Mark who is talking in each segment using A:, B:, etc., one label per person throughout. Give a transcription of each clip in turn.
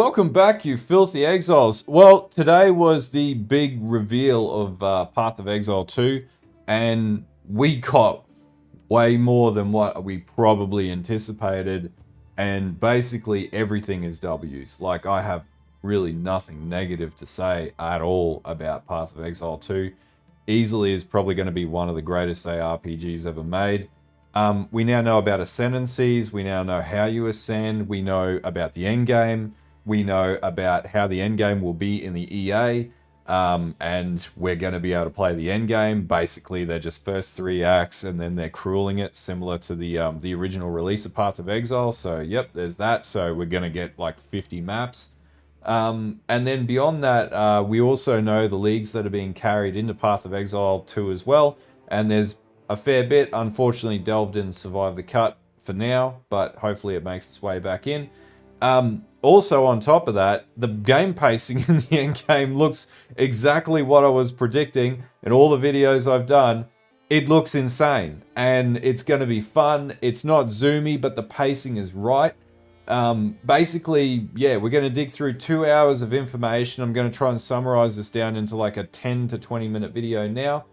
A: Welcome back, you filthy exiles. Well, today was the big reveal of Path of Exile 2, and we got way more than what we probably anticipated, and basically everything is W's. Like, I have really nothing negative to say at all about Path of Exile 2. Easily is probably going to be one of the greatest ARPGs ever made. We now know about Ascendancies, we now know how you ascend, we know about the endgame, we know about how the endgame will be in the EA, and we're going to be able to play the endgame. Basically, they're just first 3 acts, and then they're crueling it, similar to the original release of Path of Exile. So, yep, there's that. So we're going to get like 50 maps. And then beyond that, we also know the leagues that are being carried into Path of Exile 2 as well. And there's a fair bit. Unfortunately, Delve didn't survive the cut for now, but hopefully it makes its way back in. Also, on top of that, the game pacing in the endgame looks exactly what I was predicting in all the videos I've done. It looks insane, and it's going to be fun. It's not zoomy, but the pacing is right. Basically, yeah, we're going to dig through 2 hours of information. I'm going to try and summarize this down into like a 10 to 20 minute video now.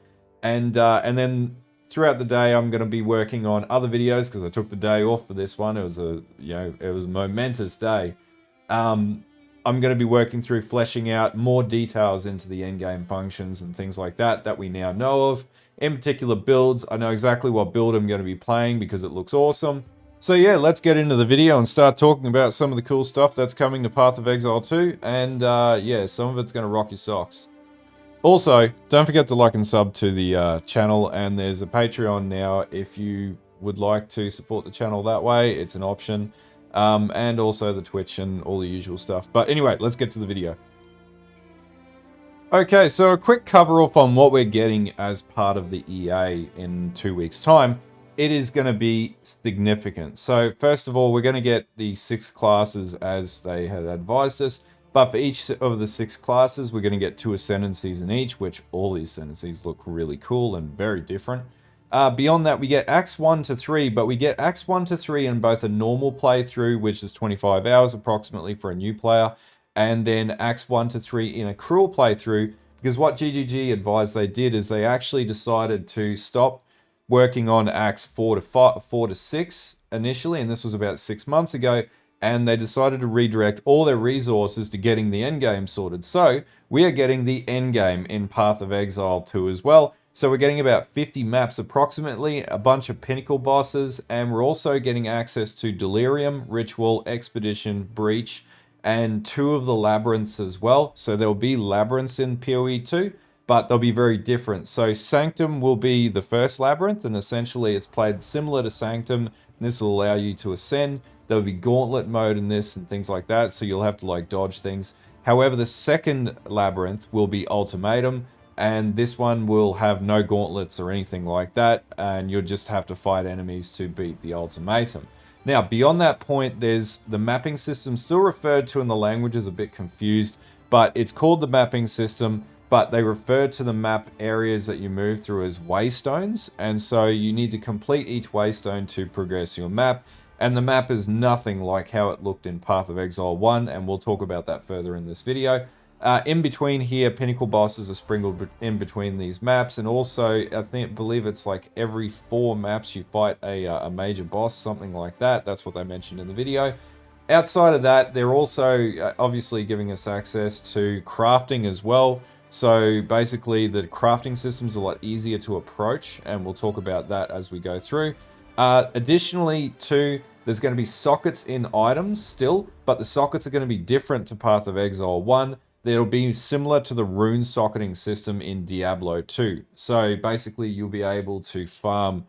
A: And then throughout the day, I'm going to be working on other videos because I took the day off for this one. It was a momentous day. I'm going to be working through fleshing out more details into the endgame functions and things like that we now know of. In particular, builds. I know exactly what build I'm going to be playing because it looks awesome. So yeah, let's get into the video and start talking about some of the cool stuff that's coming to Path of Exile 2. And yeah, some of it's going to rock your socks. Also, don't forget to like and sub to the channel, and there's a Patreon now if you would like to support the channel that way. It's an option. And also the Twitch and all the usual stuff. But anyway, let's get to the video. Okay, so a quick cover up on what we're getting as part of the EA in 2 weeks' time. It is going to be significant. So first of all, we're going to get the 6 classes as they had advised us. But for each of the 6 classes, we're going to get 2 Ascendancies in each, which all the Ascendancies look really cool and very different. Beyond that, we get Acts 1 to 3, but we get Acts 1 to 3 in both a normal playthrough, which is 25 hours approximately for a new player, and then Acts 1 to 3 in a cruel playthrough, because what GGG advised they did is they actually decided to stop working on Acts 4 to 6 initially, and this was about 6 months ago, and they decided to redirect all their resources to getting the endgame sorted. So we are getting the endgame in Path of Exile 2 as well. So we're getting about 50 maps approximately, a bunch of pinnacle bosses, and we're also getting access to Delirium, Ritual, Expedition, Breach, and 2 of the labyrinths as well. So there'll be labyrinths in PoE 2, but they'll be very different. So Sanctum will be the first labyrinth, and essentially it's played similar to Sanctum. This will allow you to ascend. There'll be gauntlet mode in this and things like that, so you'll have to like dodge things. However, the second labyrinth will be Ultimatum, and this one will have no gauntlets or anything like that, and you'll just have to fight enemies to beat the Ultimatum. Now, beyond that point, there's the mapping system, still referred to in the language as a bit confused, but it's called the mapping system, but they refer to the map areas that you move through as waystones, and so you need to complete each waystone to progress your map, and the map is nothing like how it looked in Path of Exile 1, and we'll talk about that further in this video. In between here, pinnacle bosses are sprinkled in between these maps, and also I believe it's like every 4 maps you fight a major boss, something like that. That's what they mentioned in the video. Outside of that, they're also obviously giving us access to crafting as well. So basically, the crafting system's a lot easier to approach, and we'll talk about that as we go through. Additionally, too, there's going to be sockets in items still, but the sockets are going to be different to Path of Exile 1. They'll be similar to the Rune socketing system in Diablo 2. So basically, you'll be able to farm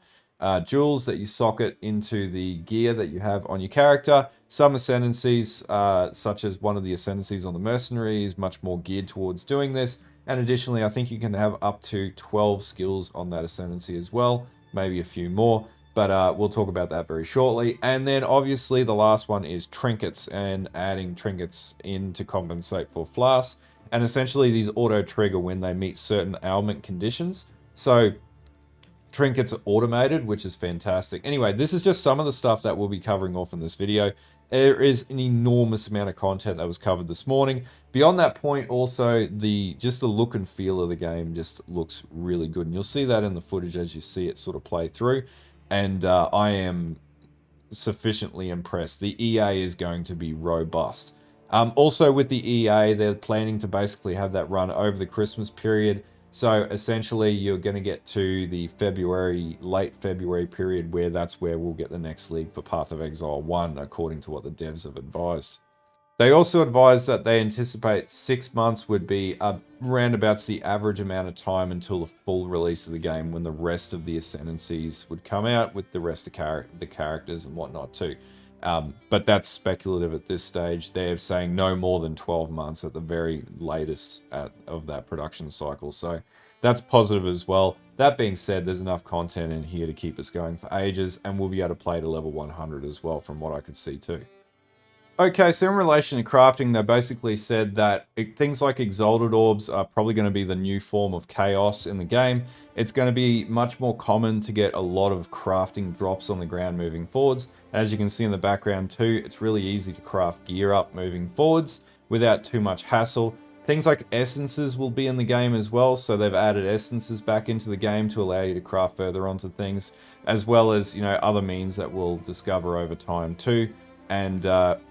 A: jewels that you socket into the gear that you have on your character. Some Ascendancies, such as one of the Ascendancies on the Mercenary, is much more geared towards doing this. And additionally, I think you can have up to 12 skills on that Ascendancy as well, maybe a few more. But we'll talk about that very shortly. And then obviously the last one is trinkets, and adding trinkets in to compensate for flasks. And essentially these auto trigger when they meet certain ailment conditions. So trinkets are automated, which is fantastic. Anyway, this is just some of the stuff that we'll be covering off in this video. There is an enormous amount of content that was covered this morning. Beyond that point, also just the look and feel of the game just looks really good, and you'll see that in the footage as you see it sort of play through. And I am sufficiently impressed. The EA is going to be robust. Also with the EA, they're planning to basically have that run over the Christmas period. So essentially you're going to get to the late February period where that's where we'll get the next league for Path of Exile 1, according to what the devs have advised. They also advised that they anticipate 6 months would be around about the average amount of time until the full release of the game, when the rest of the Ascendancies would come out with the rest of the characters and whatnot too. But that's speculative at this stage. They're saying no more than 12 months at the very latest of that production cycle. So that's positive as well. That being said, there's enough content in here to keep us going for ages, and we'll be able to play to level 100 as well, from what I could see too. Okay, so in relation to crafting, they basically said that things like Exalted Orbs are probably going to be the new form of chaos in the game. It's going to be much more common to get a lot of crafting drops on the ground moving forwards. As you can see in the background too, it's really easy to craft gear up moving forwards without too much hassle. Things like essences will be in the game as well, so they've added essences back into the game to allow you to craft further onto things, as well as, you know, other means that we'll discover over time too. And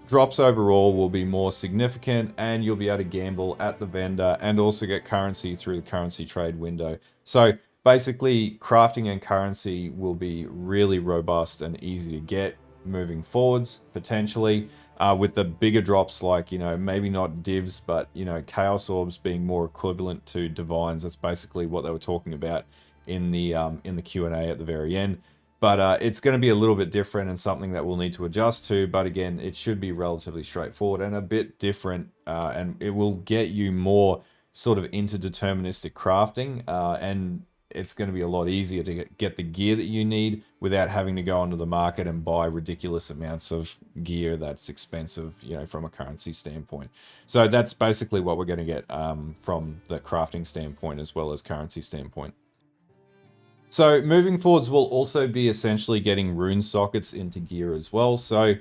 A: drops overall will be more significant, and you'll be able to gamble at the vendor and also get currency through the currency trade window. So basically, crafting and currency will be really robust and easy to get moving forwards, potentially, with the bigger drops like, you know, maybe not divs, but, you know, chaos orbs being more equivalent to divines. That's basically what they were talking about in the Q&A at the very end. But it's going to be a little bit different and something that we'll need to adjust to. But again, it should be relatively straightforward and a bit different. And it will get you more sort of into deterministic crafting. And it's going to be a lot easier to get the gear that you need without having to go onto the market and buy ridiculous amounts of gear that's expensive, you know, from a currency standpoint. So that's basically what we're going to get from the crafting standpoint as well as currency standpoint. So moving forwards, we'll also be essentially getting rune sockets into gear as well. So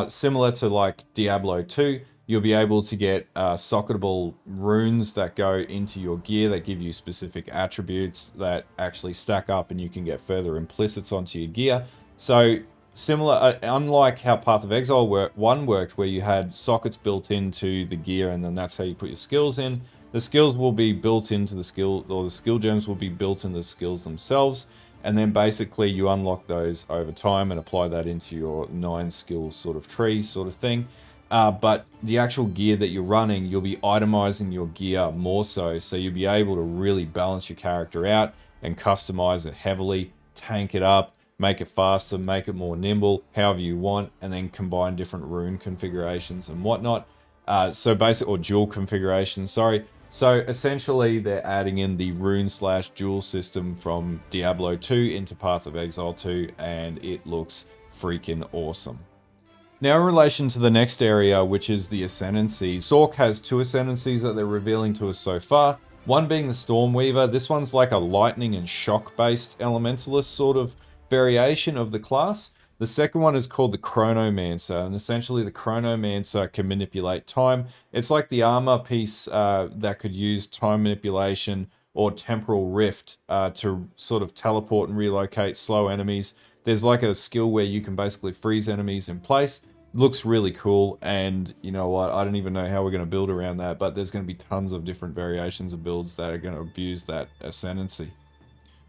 A: similar to like Diablo 2, you'll be able to get socketable runes that go into your gear that give you specific attributes that actually stack up, and you can get further implicits onto your gear. So similar, unlike how Path of Exile 1 worked, where you had sockets built into the gear and then that's how you put your skills in. The skills will be built into the skill, or the skill gems will be built in the skills themselves, and then basically you unlock those over time and apply that into your 9 skill sort of tree sort of thing. But the actual gear that you're running, you'll be itemizing your gear more so you'll be able to really balance your character out and customize it heavily, tank it up, make it faster, make it more nimble, however you want, and then combine different rune configurations and whatnot. Or dual configurations, sorry. So essentially they're adding in the rune/dual system from Diablo 2 into Path of Exile 2, and it looks freaking awesome. Now in relation to the next area, which is the Ascendancies, Sorc has 2 Ascendancies that they're revealing to us so far. One being the Stormweaver. This one's like a lightning and shock based elementalist sort of variation of the class. The second one is called the Chronomancer, and essentially the Chronomancer can manipulate time. It's like the armor piece that could use time manipulation or temporal rift to sort of teleport and relocate slow enemies. There's like a skill where you can basically freeze enemies in place. Looks really cool, and you know what, I don't even know how we're going to build around that, but there's going to be tons of different variations of builds that are going to abuse that Ascendancy.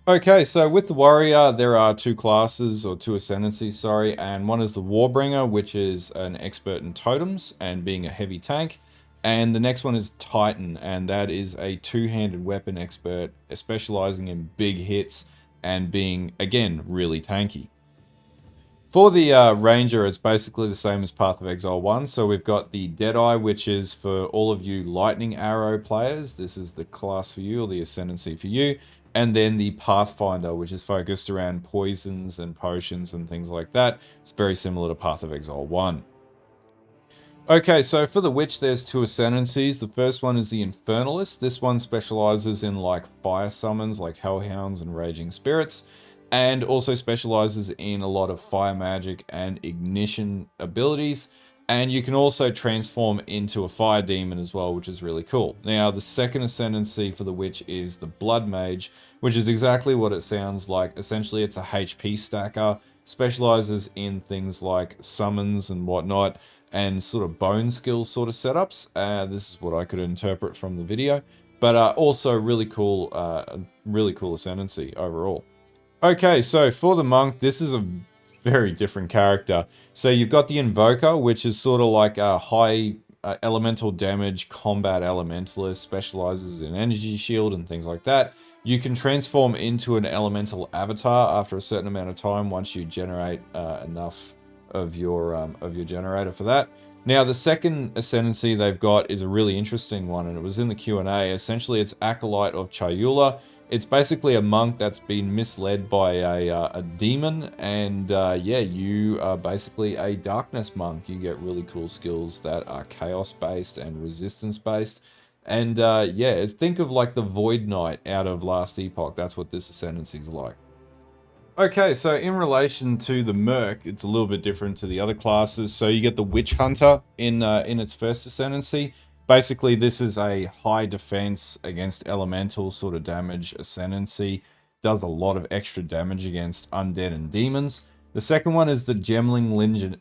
A: Okay, so with the Warrior, there are 2 classes, or 2 Ascendancies, sorry, and one is the Warbringer, which is an expert in totems and being a heavy tank, and the next one is Titan, and that is a 2-handed weapon expert, specializing in big hits and being, again, really tanky. For the Ranger, it's basically the same as Path of Exile 1, so we've got the Deadeye, which is for all of you Lightning Arrow players. This is the class for you, or the Ascendancy for you. And then the Pathfinder, which is focused around poisons and potions and things like that. It's very similar to Path of Exile 1. Okay, so for the Witch, there's 2 Ascendancies. The first one is the Infernalist. This one specializes in like fire summons, like Hellhounds and Raging Spirits. and also specializes in a lot of fire magic and ignition abilities. And you can also transform into a fire demon as well, which is really cool. Now, the second ascendancy for the witch is the blood mage, which is exactly what it sounds like. Essentially, it's a HP stacker, specializes in things like summons and whatnot, and sort of bone skill sort of setups. This is what I could interpret from the video, but also really cool ascendancy overall. Okay, so for the monk, this is a very different character. So you've got the Invoker, which is sort of like a high elemental damage combat elementalist, specializes in energy shield and things like that. You can transform into an elemental avatar after a certain amount of time once you generate enough of your generator for that. Now, the second ascendancy they've got is a really interesting one, and it was in the Q&A. Essentially, it's Acolyte of Chayula. It's basically a monk that's been misled by a demon, and yeah, you are basically a darkness monk. You get really cool skills that are chaos-based and resistance-based. And yeah, think of like the Void Knight out of Last Epoch. That's what this ascendancy is like. Okay, so in relation to the Merc, it's a little bit different to the other classes. So you get the Witch Hunter in its first ascendancy. Basically, this is a high defense against elemental sort of damage ascendancy. Does a lot of extra damage against undead and demons. The second one is the Gemling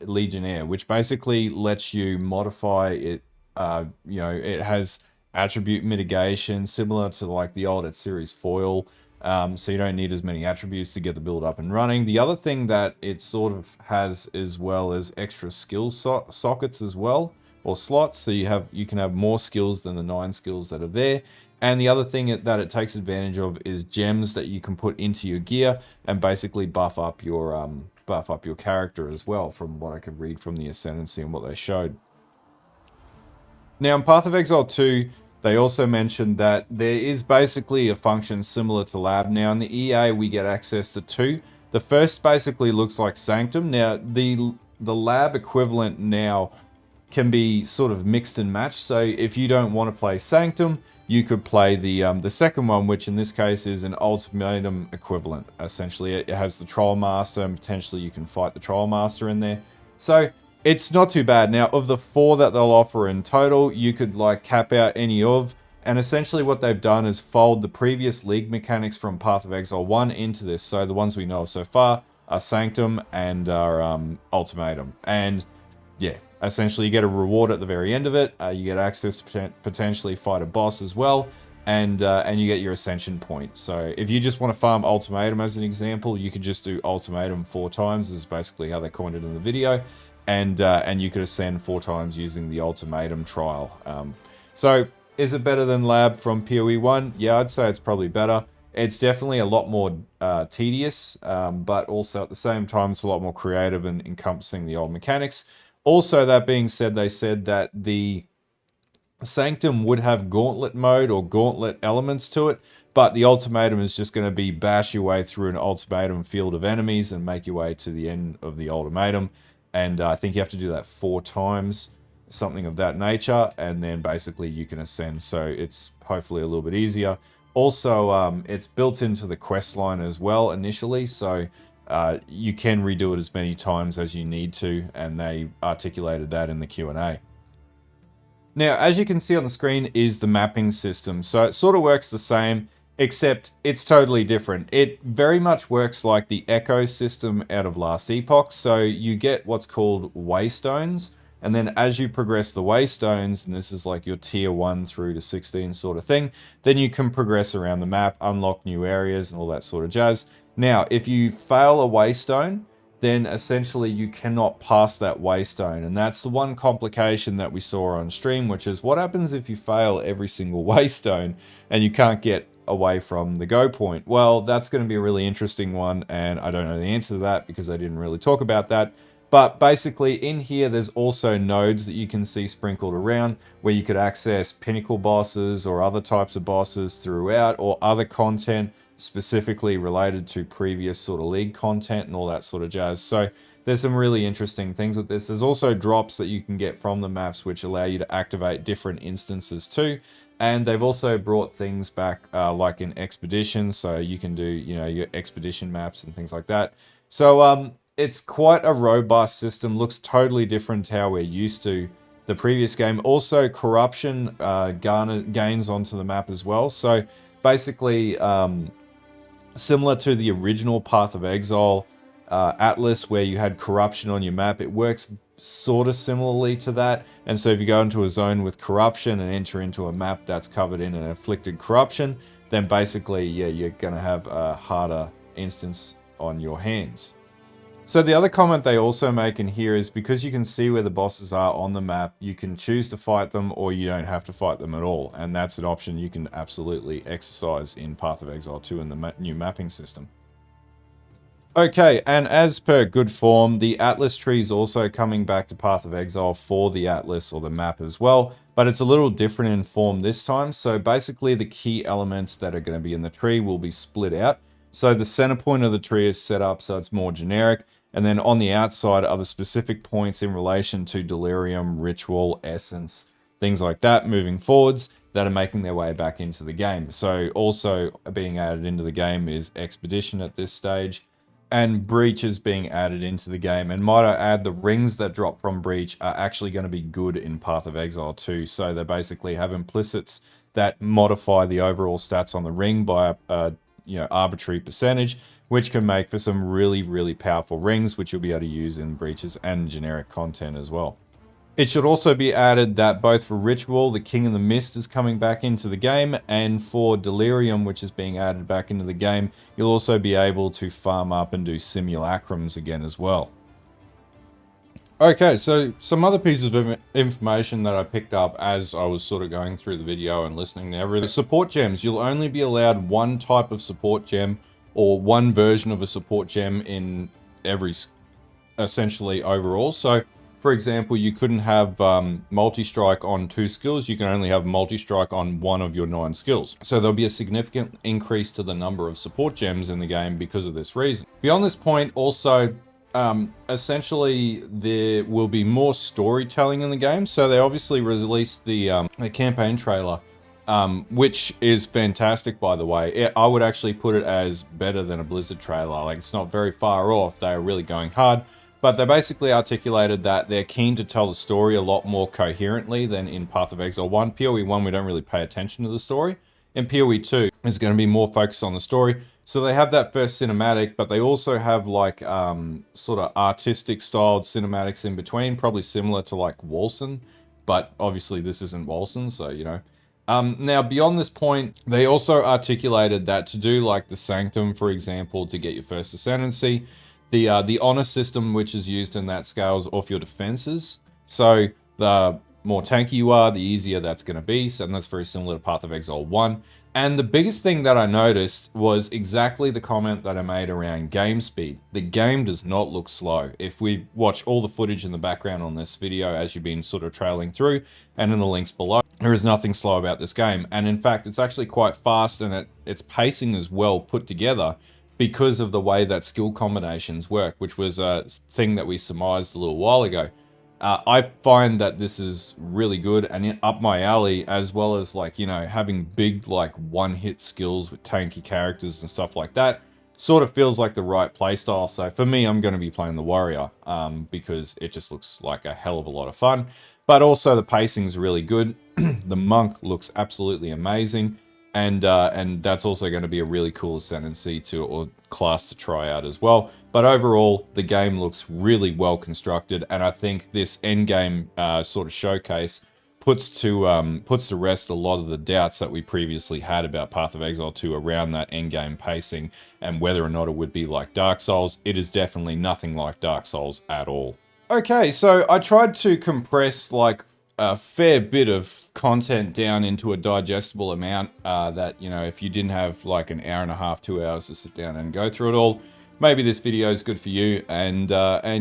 A: Legionnaire, which basically lets you modify it. You know, it has attribute mitigation, similar to like the old series foil. So you don't need as many attributes to get the build up and running. The other thing that it sort of has as well as extra skill sockets as well, or slots, so you can have more skills than the 9 skills that are there. And the other thing that it takes advantage of is gems that you can put into your gear and basically buff up your character as well, from what I could read from the Ascendancy and what they showed. Now, in Path of Exile 2, they also mentioned that there is basically a function similar to Lab. Now, in the EA, we get access to 2. The first basically looks like Sanctum. Now, the Lab equivalent now can be sort of mixed and matched. So if you don't want to play Sanctum, you could play the second one, which in this case is an Ultimatum equivalent. Essentially, it has the Troll Master, and potentially you can fight the Troll Master in there. So it's not too bad. Now, of the 4 that they'll offer in total, you could like cap out any of. And essentially what they've done is fold the previous League mechanics from Path of Exile 1 into this. So the ones we know of so far are Sanctum and are Ultimatum. And yeah, essentially you get a reward at the very end of it. You get access to potentially fight a boss as well. And you get your Ascension point. So if you just want to farm Ultimatum as an example, you could just do Ultimatum 4 times. This is basically how they coined it in the video. And you could ascend 4 times using the Ultimatum trial. So is it better than Lab from PoE 1? Yeah, I'd say it's probably better. It's definitely a lot more tedious, but also at the same time, it's a lot more creative and encompassing the old mechanics. Also, that being said, they said that the Sanctum would have gauntlet mode or gauntlet elements to it, but the Ultimatum is just going to be bash your way through an ultimatum field of enemies and make your way to the end of the ultimatum. And I think you have to do that 4 times, something of that nature, and then basically you can ascend. So it's hopefully a little bit easier. Also, it's built into the quest line as well initially, so you can redo it as many times as you need to, and they articulated that in the Q&A. Now, as you can see on the screen is the mapping system. So it sort of works the same, except it's totally different. It very much works like the Echo system out of Last Epoch. So you get what's called waystones, and then as you progress the waystones, and this is like your tier 1 through to 16 sort of thing, then you can progress around the map, unlock new areas and all that sort of jazz. Now, if you fail a waystone, then essentially you cannot pass that waystone. And that's the one complication that we saw on stream, which is what happens if you fail every single waystone and you can't get away from the go point? Well, that's going to be a really interesting one, and I don't know the answer to that because I didn't really talk about that. But basically in here, there's also nodes that you can see sprinkled around where you could access pinnacle bosses or other types of bosses throughout, or other content specifically related to previous sort of league content and all that sort of jazz. So there's some really interesting things with this. There's also drops that you can get from the maps which allow you to activate different instances too. And they've also brought things back like in Expedition, so you can do, you know, your Expedition maps and things like that. So it's quite a robust system, looks totally different to how we're used to the previous game. Also, corruption gains onto the map as well. So basically, similar to the original Path of Exile Atlas, where you had corruption on your map, it works sort of similarly to that. And so if you go into a zone with corruption and enter into a map that's covered in an afflicted corruption, then basically, yeah, you're going to have a harder instance on your hands. So the other comment they also make in here is because you can see where the bosses are on the map, you can choose to fight them or you don't have to fight them at all. And that's an option you can absolutely exercise in Path of Exile 2 in the new mapping system. Okay, and as per good form, the Atlas tree is also coming back to Path of Exile for the Atlas or the map as well, but it's a little different in form this time. So basically the key elements that are going to be in the tree will be split out. So the center point of the tree is set up so it's more generic, and then on the outside are the specific points in relation to Delirium, Ritual, Essence, things like that moving forwards that are making their way back into the game. So also being added into the game is Expedition at this stage, and Breach is being added into the game. And might I add, the rings that drop from Breach are actually going to be good in Path of Exile 2. So they basically have implicits that modify the overall stats on the ring by a arbitrary percentage, which can make for some really, really powerful rings, which you'll be able to use in Breaches and generic content as well. It should also be added that both for Ritual, the King of the Mist is coming back into the game, and for Delirium, which is being added back into the game, you'll also be able to farm up and do simulacrums again as well. Okay, so some other pieces of information that I picked up as I was sort of going through the video and listening to everything. Support gems, you'll only be allowed one type of support gem or one version of a support gem in every, essentially overall. So for example, you couldn't have multi-strike on 2 skills, you can only have multi-strike on 1 of your 9 skills. So there'll be a significant increase to the number of support gems in the game because of this reason. Beyond this point, also, essentially there will be more storytelling in the game. So they obviously released the campaign trailer, which is fantastic, by the way. I would actually put it as better than a Blizzard trailer. Like, it's not very far off. They are really going hard. But they basically articulated that they're keen to tell the story a lot more coherently than in Path of Exile 1. PoE 1, we don't really pay attention to the story. In PoE 2, is going to be more focused on the story. So they have that first cinematic, but they also have like sort of artistic styled cinematics in between, probably similar to like Wolcen. But obviously this isn't Wolcen, so you know. Now, beyond this point, they also articulated that to do like the Sanctum, for example, to get your first Ascendancy, the honor system which is used in that scales off your defenses. So the more tanky you are, the easier that's going to be. So that's very similar to Path of Exile 1. And the biggest thing that I noticed was exactly the comment that I made around game speed. The game does not look slow. If we watch all the footage in the background on this video as you've been sort of trailing through, and in the links below, there is nothing slow about this game. And in fact, it's actually quite fast, and its pacing is well put together because of the way that skill combinations work, which was a thing that we surmised a little while ago. I find that this is really good and up my alley, as well as like, you know, having big like one-hit skills with tanky characters and stuff like that. Sort of feels like the right playstyle. So for me, I'm going to be playing the Warrior because it just looks like a hell of a lot of fun. But also the pacing's really good. The Monk looks absolutely amazing. And that's also going to be a really cool Ascendancy or class to try out as well. But overall, the game looks really well constructed, and I think this endgame sort of showcase puts to rest a lot of the doubts that we previously had about Path of Exile 2 around that endgame pacing and whether or not it would be like Dark Souls. It is definitely nothing like Dark Souls at all. Okay, so I tried to compress like a fair bit of content down into a digestible amount that, you know, if you didn't have like an hour and a half, 2 hours to sit down and go through it all, maybe this video is good for you, and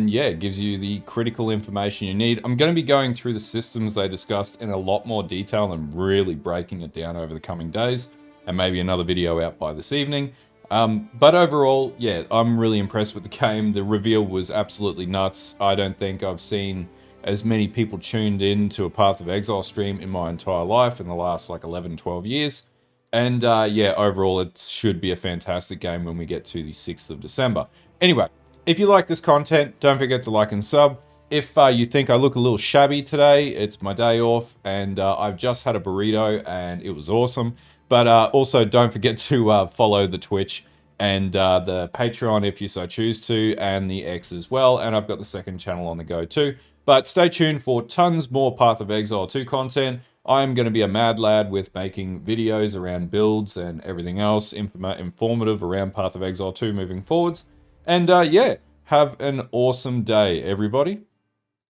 A: yeah, it gives you the critical information you need. I'm going to be going through the systems they discussed in a lot more detail and really breaking it down over the coming days, and maybe another video out by this evening. But overall, yeah, I'm really impressed with the game. The reveal was absolutely nuts. I don't think I've seen as many people tuned in to a Path of Exile stream in my entire life in the last like 11, 12 years. And yeah, overall, it should be a fantastic game when we get to the 6th of December. Anyway, if you like this content, don't forget to like and sub. If you think I look a little shabby today, it's my day off, and I've just had a burrito, and it was awesome. But also, don't forget to follow the Twitch and the Patreon if you so choose to, and the X as well. And I've got the second channel on the go too. But stay tuned for tons more Path of Exile 2 content. I'm going to be a mad lad with making videos around builds and everything else informative around Path of Exile 2 moving forwards. And yeah, have an awesome day, everybody.